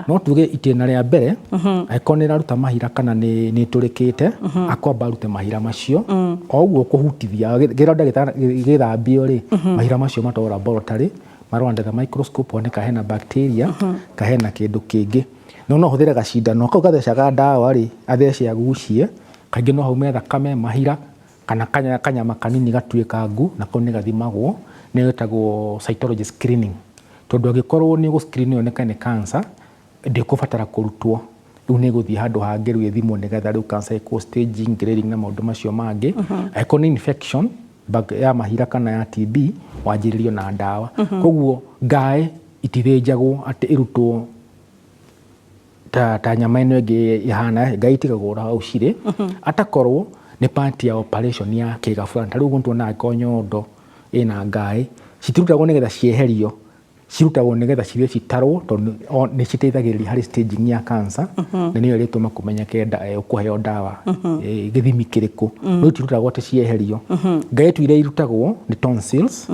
No tuge itĩna rĩa mbere angĩkorwo nĩ ĩraruta mahira kana nĩ ĩtũrĩkĩte, akwamba arute mahira macio o ũguo kũhutithia gĩra ndagĩtarĩ gĩthambio rĩ, mahira macio matwarwo laboratory marora under the microscope one kana hena bacteria kana hena kĩndũ kĩngĩ. No hũthĩre gacindano kau gathecaga ndawa rĩ, athece agucie, kaingĩ no haume thakame, mahira kana kanyama kanini gatuĩka ngu, na kau nĩ gathimagwo, nĩ getagwo cytology screening. Tondũ angĩkorwo nĩ ũgũ-screen yoneka nĩ cancer, ndĩkũbatara kũrutwo, rĩu nĩ gũthiĩ handũ hangĩ rĩu ĩthimwo nĩgetha rĩu cancer ĩkwo staging, grading na maũndũ macio mangĩ. Angĩkorwo nĩ infection ya mahira kana ya TB wanjĩrĩrio na ndawa. Koguo ngaĩ itithĩnjagwo atĩ ĩrutwo ta nyama ĩno ĩngĩ ĩhana, ngaĩ itigagwo hau cirĩ, atakorwo nĩ part ya operation ya kĩga fulani. Ta rĩu ũguo tuonaga angĩkorwo nyondo ĩna ngaĩ, citirutagwo nĩgetha cieherio, cirutagwo nĩgetha cithiĩ citarwo, tondũ nĩ citeithagĩrĩria harĩ staging ya cancer, na nĩyo ĩrĩtũma kũmenyeke ũkũheo ndawa gĩthimi kĩrĩkũ. No itirutagwo atĩ cieherio. Ngaĩ tu iria irutagwo nĩ tonsils,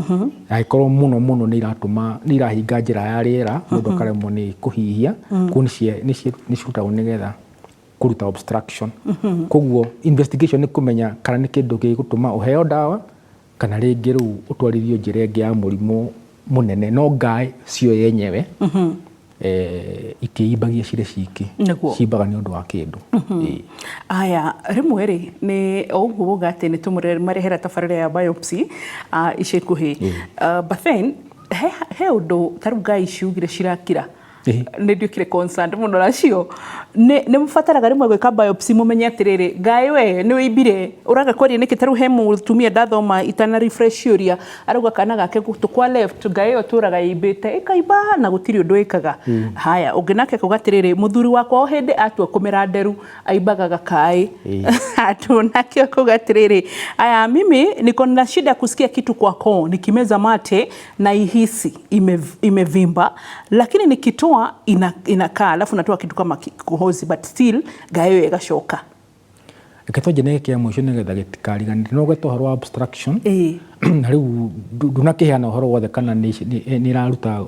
angĩkorwo mũno nĩ irahinga njĩra ya rĩera, mũndũ akaremwo nĩ kũhihia, kũu nĩ cirutagwo nĩgetha kũruta obstruction. Koguo investigation nĩ kũmenya kana nĩ kĩndũ gĩgũtũma ũheo ndawa kana rĩngĩ rĩu ũtwarithio njĩra ĩngĩ ya mũrimũ mũnene. No ngaĩ cio yenyewe itiimbagia cirĩ ciki, ciimbaga nĩ ũndũ wa kĩndũ. Aya, rĩmwe rĩ nĩ ũguo uga atĩ nĩ tũmarehera tabarĩra ya biopsy ica ikuhĩ, but then he ũndũ ta rĩu ngaĩ ciugire cirakira, nĩ ndiũkire concerned mũno nacio. Nĩ mũbataraga rĩmwe gwĩka biopsy mũmenye atĩrĩrĩ, ngaĩ we nĩ wĩimbire, ũraga kwaria nĩkĩ? Ta rĩu he mũtumia ndathoma itana refresh ciũria, arauga kana gake gũtũ kwa left ngaĩ ĩyo tũraga ĩimbĩte ĩkaimba na gũtirĩ ũndũ ĩkaga. Haya, ũngĩ nake kuga atĩrĩrĩ, mũthuri wakwa o hĩndĩ atua kũmera nderu aimbaga gakaĩ. Atu nake kuga atĩrĩrĩ, aya, mimi niko na shida kusikia kitu kwa koo, nikimeza mate na ihisi imevimba, lakini nikitoa inakaa, alafu natoa kitu kama kikohozi, but still ngaĩ ĩyo ĩgacoka. Gĩtũnjĩ nĩ kĩa mũico nĩgetha gĩtikariganĩre. No gweta ũhoro wa obstruction, na rĩu ndunakĩheana ũhoro wothe kana nĩ ĩraruta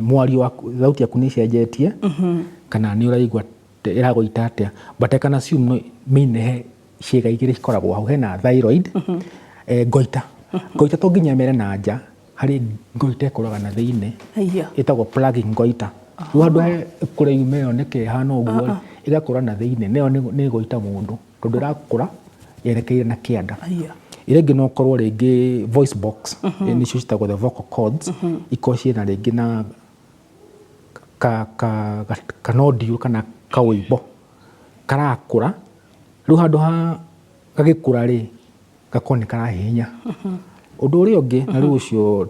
mwario waku, thauti yaku nĩ ĩcenjetie kana nĩ ũraigua ĩragũita atĩa. But I can assume mĩnehe ciĩga igĩrĩ cikoragwo hau. Hena thyroid, goita to nginya mere na nja, harĩ goita ĩkũraga na thĩinĩ ĩtagwo plugging goita. Rĩu handũ he kũrĩa yume yoneke ĩhana ũguo ĩgakũra na thĩinĩ, nĩyo nĩ goita mũndũ, tondũ ĩrakũra yerekeire na kĩanda. Ĩrĩa ĩngĩ no ũkorwo rĩngĩ voice box, nĩcio citagwo the vocal cords, ikorwo ciĩna rĩngĩ na kanodiũ kana kaũimbo karakũra. Rĩu handũ ha gagĩkũra rĩ, gakorwo nĩ karahihinya. Ũndũ ũrĩa ũngĩ, na rĩu ũcio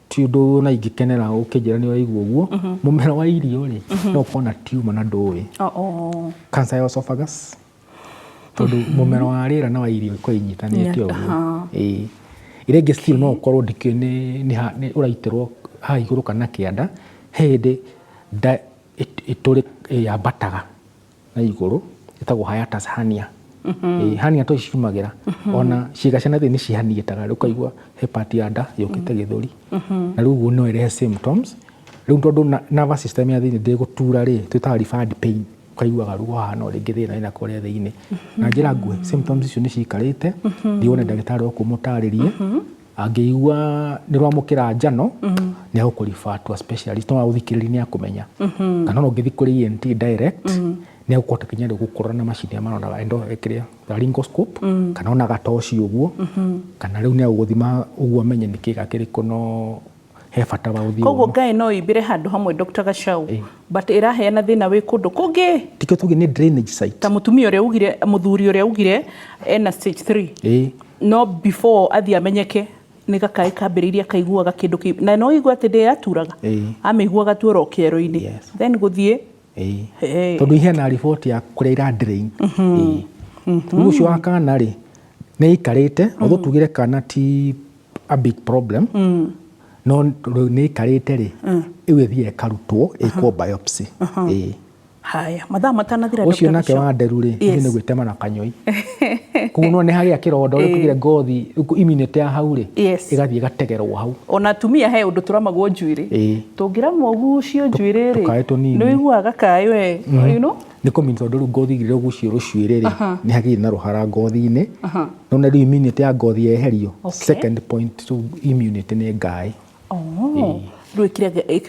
ti ũndũ na ingĩkenera ũkĩnjĩra nĩ waigua ũguo, mũmero wa irio rĩ, no ũkorwo na tumor na ndũĩ. Cancer ya esophagus, tondũ mũmero wa rĩera na wa irio ĩkorwo inyitanĩte ũguo. Ĩrĩa ĩngĩ still no ũkorwo ndikĩũĩ nĩ ũraitĩrwo haha igũrũ kana kĩanda, he hĩndĩ yambataga na igũrũ, ĩtagwo hiatus hernia. Hernia to ciumagĩra, ona ciĩga cia na thĩ nĩ cihaniĩtaga, rĩu ũkaigua he part ya nda yũkĩte gĩthũri, na rĩu ũguo no ĩrehe symptoms. Rĩu tondũ nervous system ya thĩinĩ ndĩgũtura rĩ, twĩtaga referred pain, ũkaiguaga ruo haha no rĩngĩ thĩna wĩna kũrĩa thĩinĩ. Na njĩra nguhĩ symptoms icio nĩ cikarĩte, thiĩ wone ndagĩtarĩ ũkũmũtarĩrie. Angĩigua nĩ rwamũkĩra njano, nĩ agũkũ refer to a specialist, no agũthikĩrĩria nĩ akũmenya. Kana no ũngĩthiĩ kũrĩ ENT direct, nä gå kåhota kinya rä gå kå na macini ya maronaga kä laryngoscope kana ona gatoci å guo kana rä u nä agå thima å guo amenye nä kä ga kä rä kå no he bata wa å thiä koguo Ngai no imbire handå hamwe Dr. Gachau but ĩraheana thĩna wĩ kũndũ kũngĩ tikio tuge nä drainage site ta mũtumia ũrĩa ugire mũthuri ũrĩa ugire ena stage 3 no before athi amenyeke nä gakaä kambĩrĩirie akaiguaga kĩndũ kĩu na no igua atä ndä yaturaga amĩiguaga tuoro kĩero-inĩ then gũthiĩ tondũ ihena riboti ya kũrĩa ira drain rĩu ũcio wa kana rĩ nĩ ikarĩte although tugire kana ti a big problem no nĩ ikarĩte rĩ ĩyo ĩthiĩ ĩkarutwo ĩkwo biopsy haya mathaa matanathira ũcio nake wa nderu rĩ nĩ gwĩtema na kanyoi koguo no nĩ hagĩa kĩronda ũrĩa tugire ngothi immunity ya hau rĩ ĩgathiĩ ĩgategerwo hau ona atumia he ũndũ tũramagwo njuĩrĩ tũngĩramwo ũgucio njuĩrĩ rĩ nĩ ũiguaga kaĩ we you know nĩ kũmini tondũ rĩu ngothi igire ũgucio rũcuĩrĩ rĩ nĩ hagĩrĩ na rũhara ngothi-inĩ no na rĩu immunity ya ngothi yeherio second point to immunity nĩ ngaĩ rĩu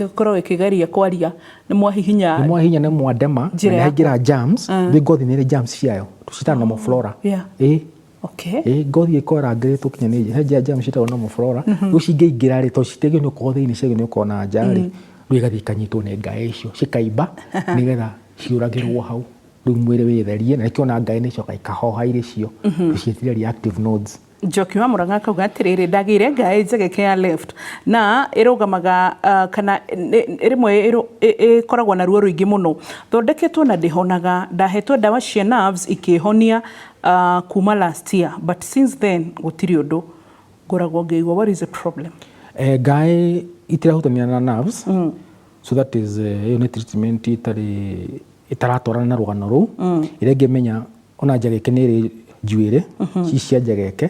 ĩkorwo ĩkĩgeria kwaria nĩ mwahihinya nĩ mwandema na yaingĩra germs thĩ ngothi nĩ ĩrĩ germs ciayo tũcita normal flora ngothi ĩkorwo ĩrangĩrĩtwo kinyanĩirie he germs ciĩtagwo normal flora rĩu cingĩingĩra rĩ tondũ citegio nĩ ũkorwo thĩinĩ ciagio nĩ ũkorwo na nja rĩ rĩu igathiĩ ikanyitwo nĩ ngaĩ icio cikaimba nĩgetha ciũragĩrwo hau rĩu mwĩrĩ wĩtherie na nĩkĩo ona ngaĩ nĩ icoka ikahoha irĩ cio ciĩtire reactive nodes. Njoki wa Mũrang'a akauga atĩrĩrĩ ndagĩire ngaĩ njegeke ya left na ĩrũgamaga kana rĩmwe ĩkoragwo na ruo rũingĩ mũno thondeketwo na ndĩhonaga ndahetwo ndawa cia nerves ikĩhonia kuma last year but since then gũtirĩ ũndũ ngoragwo ngĩigua what is the problem? Ngaĩ itirahutania na nerves so that is ĩyo nĩ treatment itaratwarana na rũgano rũu ĩrĩa ingĩmenya ona njegeke nĩ ĩrĩ njuĩrĩ ci cia njegeke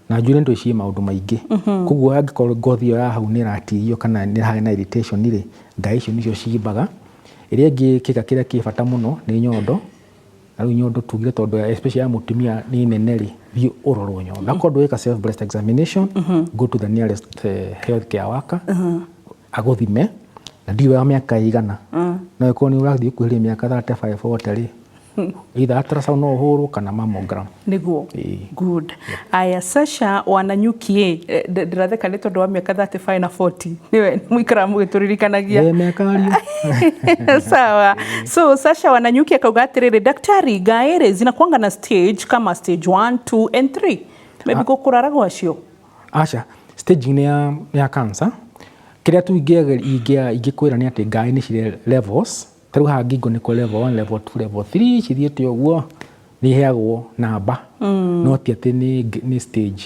na njuĩrĩ ndũ ciĩ maũndũ maingĩ koguo angĩkorwo ngothi ĩyo ya hau nĩ ĩratirio kana nĩ ĩrahĩa na irritation rĩ ngaĩ icio nĩcio cimbaga ĩrĩa ĩngĩ kĩga kĩrĩa kĩ bata mũno nĩ nyondo na rĩu nyondo tugire tondũ especially ya mũtumia nĩ nene rĩ thiĩ ũrorwo nyondo na kodũ wĩka self breast examination go to the nearest health care worker agũthime na ndiũĩ wa mĩaka ĩigana no ĩkorwo nĩ ũrathiĩ kuhĩrĩria mĩaka 35 40 rĩ either ultrasound no huru kana mammogram niguo good aya Sasha Wananyuki ndiratheka nĩ tondũ wa mĩaka 35 na 40 niwe mwikara mũgĩtũririkanagia mĩaka sawa so Sasha Wananyuki akauga atĩrĩrĩ daktari ngaĩ zinakuanga na stage kama stage 1 2 and 3 maybe gũkũrara gwacio acha stage nĩ ya cancer kĩrĩa tu ingĩkwĩra nĩ atĩ ngaĩ nĩ cirĩ levels tarĩu haha ngingo nĩ kũ level 1 level 2 level 3 cithiĩte ũguo nĩ iheagwo namba no ti atĩ nĩ stage.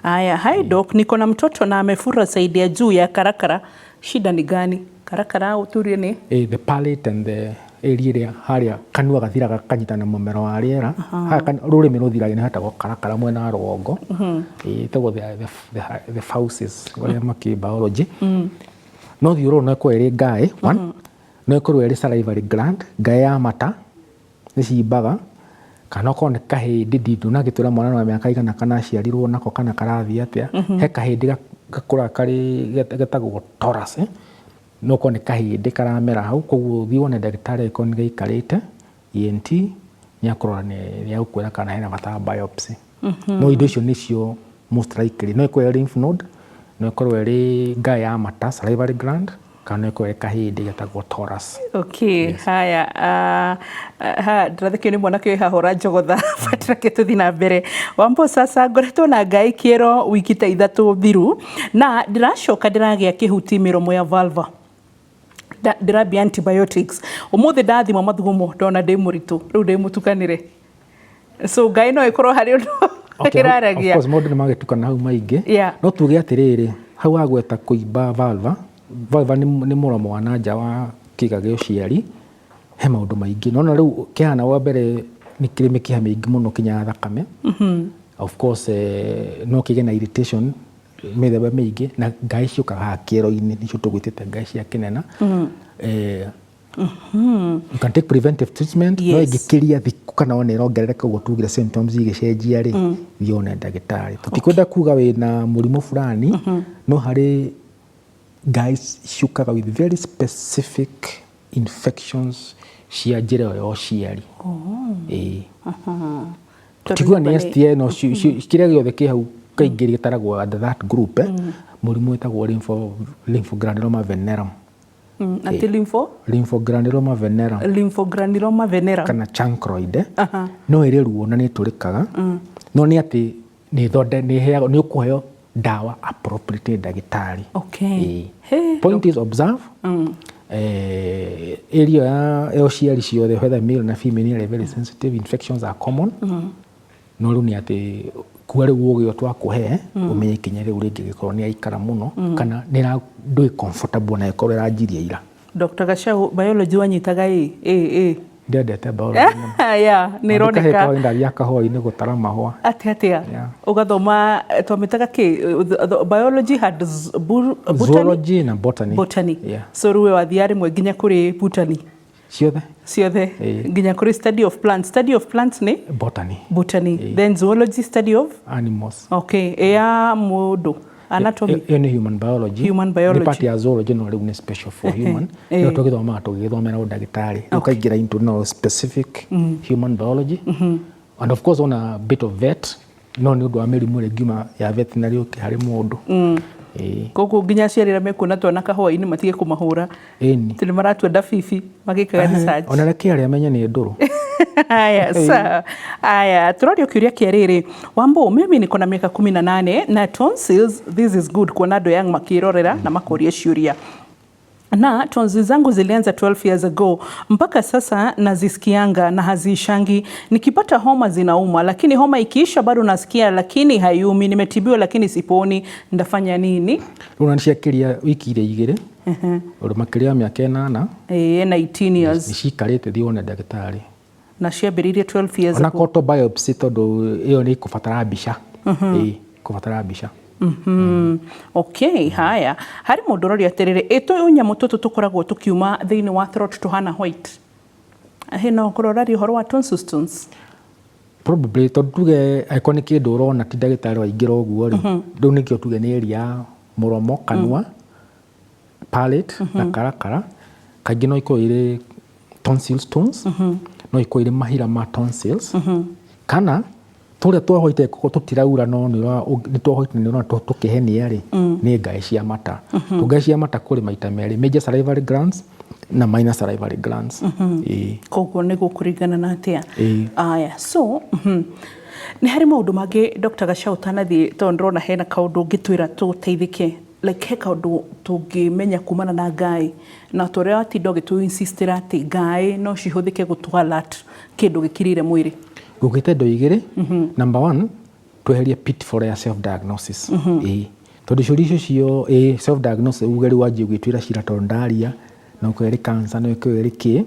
Aya hi doc niko na mtoto na amefura saidi ya juu ya karakara shida ni gani? Karakara uturie ni the palate and the area ĩrĩa harĩa kanua gathiraga kanyitana mũmero wa rĩera rũrĩmĩ rũthiraga nĩ hatagwo karakara mwena wa rũgongo ĩtagwo the fauces ũrĩa makĩ biology no thiũrũrũ no ĩkorwo ĩrĩ ngaĩ one no ĩkorwo ĩrĩ salivary gland ngaĩ ya mata nĩ cimbaga kana okorwo nĩ kahĩndĩ ndinagĩtwĩra mwana no mĩaka igana kana aciarirwo nako kana karathiĩ atĩa he kahĩndĩ gakũraga karĩ getagwo torus no okorwo nĩ kahĩndĩ karamera hau koguo thiĩ wone ndagĩtarĩ angĩkorwo nĩ gĩikarĩte ENT nĩakũrora nĩagũkwĩra kana hena bata wa biopsy no indo icio nĩcio most likely no ĩkorwo ĩrĩ lymph node no ĩkorwo ĩrĩ ngaĩ ya mata salivary gland kana ĩkorwo ĩrĩ kahĩndĩ getagwo torus. Okay yes. Haya ndirathikio nĩ mwanake wĩ hahora njogotha batĩra ke tũthi na mbere Wambo sasa ngoretwo na ngaĩ kĩero wiki ta 3 thiru na ndĩracoka ndĩragĩa kĩhuti mĩromo ya vulva ndĩrambia antibiotics ũmũthĩ ndathima mathugumo ndona ndĩ mũritũ rĩu ndĩ mũtukanĩre so ngaĩ no ĩkorwo harĩ ũndũ ĩraragia. Of course mũndũ nĩ magĩtukana hau maingĩ no tuge atĩrĩrĩ hau agweta kũimba vulva nĩ mũromo wa nanja wa kĩga gĩa ũciari he maũndũ maingĩ no rĩu kĩhana wa mbere nĩ kĩrĩ mĩkiha mĩingĩ mũno kinya thakame of course no kĩgĩe na irritation mĩthemba mĩingĩ na ngaĩ ciũkaga kĩero-inĩ nĩcio tũgwĩtĩte ngaĩ cia kĩnena you can take preventive treatment no ĩngĩkĩria thikũ kana ona ĩrongerereka ũguo tugire symptoms igĩcenjia rĩ thiĩ one ndagĩtarĩ tũtikwenda kuga wĩna mũrimũ fulani no harĩ ngaĩ ciũkaga with very specific infections cia njĩra ĩyo ya ũciari. Tiguo nĩ STI no kĩrĩa gĩothe kĩ hau kaingĩ gĩtaragwo under that group mũrimũ wĩtagwo lymphogranuloma venerum. Lymphogranuloma venerum. Lymphogranuloma venerum kana chancroid no ĩrĩ ruo na nĩ tũrĩkaga no nĩ atĩ nĩ ũkũheo ndawa appropriate nĩ ndagĩtarĩ. Point is observe area ya ũciari ciothe whether male na female are very sensitive, infections are common. No rĩu nĩ atĩ kuo rĩu ũgĩ twakũhe ũmenye ikinya rĩu rĩngĩ gĩkorwo nĩ aikara mũno kana ndũĩ comfortable na ĩkorwo ĩranjiria ira. Dr. Gachau, biology wanyitaga ndendete biology nĩ ĩroneka ndaria kahoi-inĩ gũtara mahũa atĩa ũgathoma twamĩtaga biology had zoology na botany. So rĩu wathiĩ rĩmwe nginya kũrĩ botany ciothe nginya kũrĩ study of plants nĩ botany. Then zoology, study of animals. Ya mũndũ anatomy. Iyo nĩ human biology. Nĩ part ya zoology no rĩu nĩ special for human. Nĩ tũgĩthomaga tũgĩthomera ũndagĩtarĩ. Ũkaingĩra into no specific human biology. And of course on a bit of vet no nĩ ũndũ wa mĩrimũ ĩrĩa ngiuma ya veterinary harĩ mũndũ. Koguo nginya ciarĩra mekuona twana kahũa-inĩ matige kũmahũra tondũ maratua ndabibi magĩkaga research. Ona reke arĩa menye nĩ ndũrũ. Tũrorio kĩũria kĩrĩrĩ Wambo, mimi niko na miaka 18 na tonsils, this is good kuona andũ yang makĩrorera na makoria ciũria. Na tonsils zangu zilianza 12 years ago mpaka sasa nazisikianga na haziishangi. Nikipata homa zinauma, lakini homa ikiisha bado nasikia lakini hayumi. Nimetibiwa lakini siponi, ndafanya nini? Unanishikilia wiki ile igire uri makiria miaka 8 na 18 years nishikarite thione ndagĩtarĩ na ciambĩrĩirie 12 years ago. Ona koto biopsy tondũ iyo nĩ kũbatara mbica kũbatara mbica. Haya hari mũndũ ũroria atĩrĩrĩ ĩtũ nyamũ tũtũ tũkoragwo tũkiuma thĩinĩ wa throat tũhana white no kũroraria ũhoro wa tonsils? Probably tondũ tuge angĩkorwo nĩ kĩndũ ũrona ti ndagĩtarĩ waingĩra ũguo rĩ rĩu nĩkĩo tuge nĩ area mũromo kanua palate na karakara kaingĩ no ikorwo irĩ tonsil stones no ikorwo irĩ mahira ma tonsils kana tũrĩa twahoite tũtiraura no nĩ twahoite nĩ tũkĩhenia rĩ nĩ ngaĩ cia mata. Ngaĩ cia mata kũrĩ maita merĩ, major salivary glands na minor salivary glands. Koguo nĩ gũkũringana na atĩa? So nĩ harĩ maũndũ mangĩ Dr. Gachau tanathiĩ tondũ ndĩrona hena kaũndũ ũngĩtwĩra tũteithĩke like he kaũndũ tũngĩmenya kumana na ngaĩ na tũrĩa watinda ũgĩtũ-insistĩra atĩ ngaĩ no cihũthĩke gũtwala kĩndũ gĩkirĩre mwĩrĩ? Gũkĩte indo igĩrĩ. Number 1 tweherie pitfall ya self diagnosis. Tondũ ciũria icio self diagnosis uge rĩu wanjie gwĩtwĩra cira tondũ ndaria na ũkwĩrĩ cancer na ũkwĩrĩ kĩ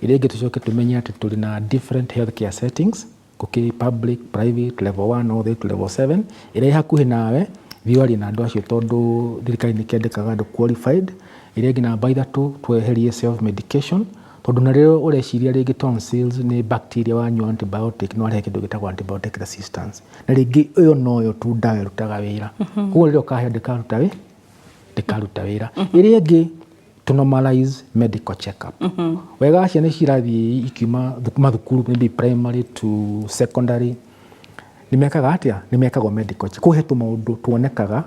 ĩrĩa ĩngĩ tũcoke tũmenye atĩ tũrĩ na different healthcare settings gũkĩ public, private, level 1 all the way to level 7 ĩrĩa hakuhĩ nawe thiwaria na andũ acio tondũ thirikari nĩ kĩandĩkaga andũ qualified. Ĩrĩa ĩngĩ namba 3 tweherie self medication tondũ na rĩo ũreciria rĩngĩ tonsils nĩ bacteria wanyua antibiotic no arehe kĩndũ gĩtagwo antibiotic resistance na rĩngĩ ĩyo noyo tu ndawa ĩrutaga wĩra. Koguo rĩrĩa ũkaheo ndĩkaruta wĩra. Ĩrĩa ĩngĩ to normalize medical check-up. Wega ciana cirathiĩ ikiuma mathukuru maybe primary to secondary nĩ mekaga atĩa? Nĩ mekagwo medical check. Kũhe tũmaũndũ tuonekaga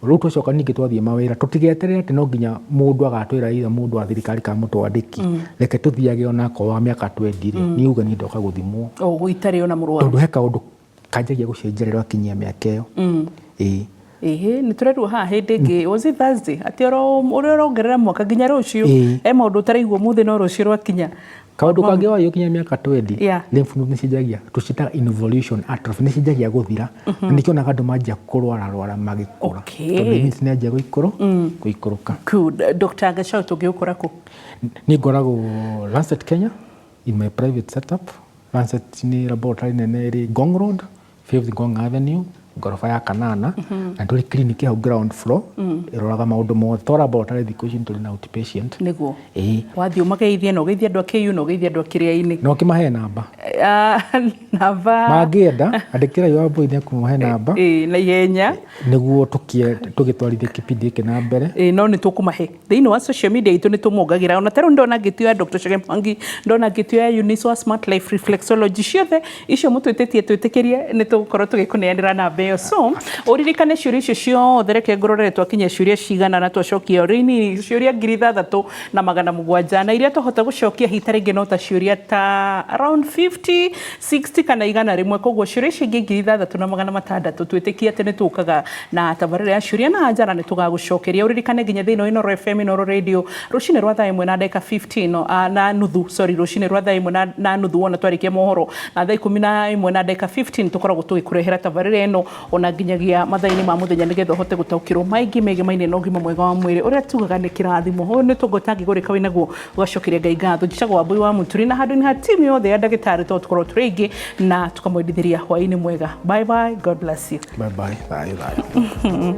rĩu tũcoka ningĩ twathiĩ mawĩra tũtigeterere atĩ no nginya mũndũ agatwĩra either mũndũ wa thirikari kana mũtwandĩki reke tũthiage ona akorwo wa mĩaka 20 rĩ niuga nĩ ndoka gũthimwo gũitarĩ ona mũrwaru tondũ he kaũndũ kanjagia gũcenjia rĩrĩa wakinyia mĩaka ĩyo. Nĩ tũrerwo haha hĩndĩ ĩngĩ was it Thursday atĩ ũrĩa ũrongerera mwaka nginya rũciũ maũndũ ũtaraigua mũthĩ no rũciũ rwakinya kaũndũ kangĩ wa yokinya mĩaka 20 lymph node nĩ cenjagia tũcitaga involution atrophy nĩ cenjagia gũthira na nĩkĩo ona andũ manjia kũrwara magĩkũra tondũ nĩ cenjagia gũikũrũka. Dr. Gachau tũngĩũkora kũ? Nĩ ngoragwo Lancet Kenya in my private setup. Lancet nĩ laboratory nene ĩrĩ Ngong Road, 5th Ngong Avenue ngoroba ya kanana na tuli clinic ya ground floor iroraga maundu mothe tora laboratory thikũ ici tuli na outpatient niguo wathi umageithie no geithie andu akiu no geithie andu akiriaini no kimahe namba namba mangienda andikira yo abo ithia kumuhe namba na ihenya niguo tugitwarithia kipindi iki na mbere no ni tukumahe thiini wa social media itu ni tumuongagira ona taru ndona ngitio ya Dr. Chege Mwangi ndona ngitio ya Uniswa Smart Life Reflexology ciothe icio mutwititie twitikirie ni tukorwo tugikuneanira namba iyo so uririkane ciuria icio ciothe reke ngorore twakinya ciuria cigana na twacokia rini ciuria 3,700 na iria tuhota gucokia hita ringi no ta ciuria ta around 50 60 kana igana rimwe koguo ciuria icio ingi 3,600 twitikie ati ni tukaga na tabarira ya ciuria na njara ni tugagucokeria uririkane nginya thiini Inooro FM Inooro Radio rucine rwa thaa 1 na ndeka 15 na nuthu rucine rwa thaa 1 na nuthu wona twarikia mohoro na thaa 11 na ndeka 15 tukoragwo tugikurehera tabarira ino ona nginyagia mathaini ma muthenya nigetha hote gutaukirwo maingi mege maine no ngima mwega wa mwiri uria tugaga ni kirathimo ho ni tugotangi gurika wina guo ugacokeria ngai ngatho njicagwo Wambui wa Muturi na handu ni ha timu yothe ya ndagitari to tukorwo turingi na tukamwendithiria hwaini mwega bye bye god bless you bye bye bye bye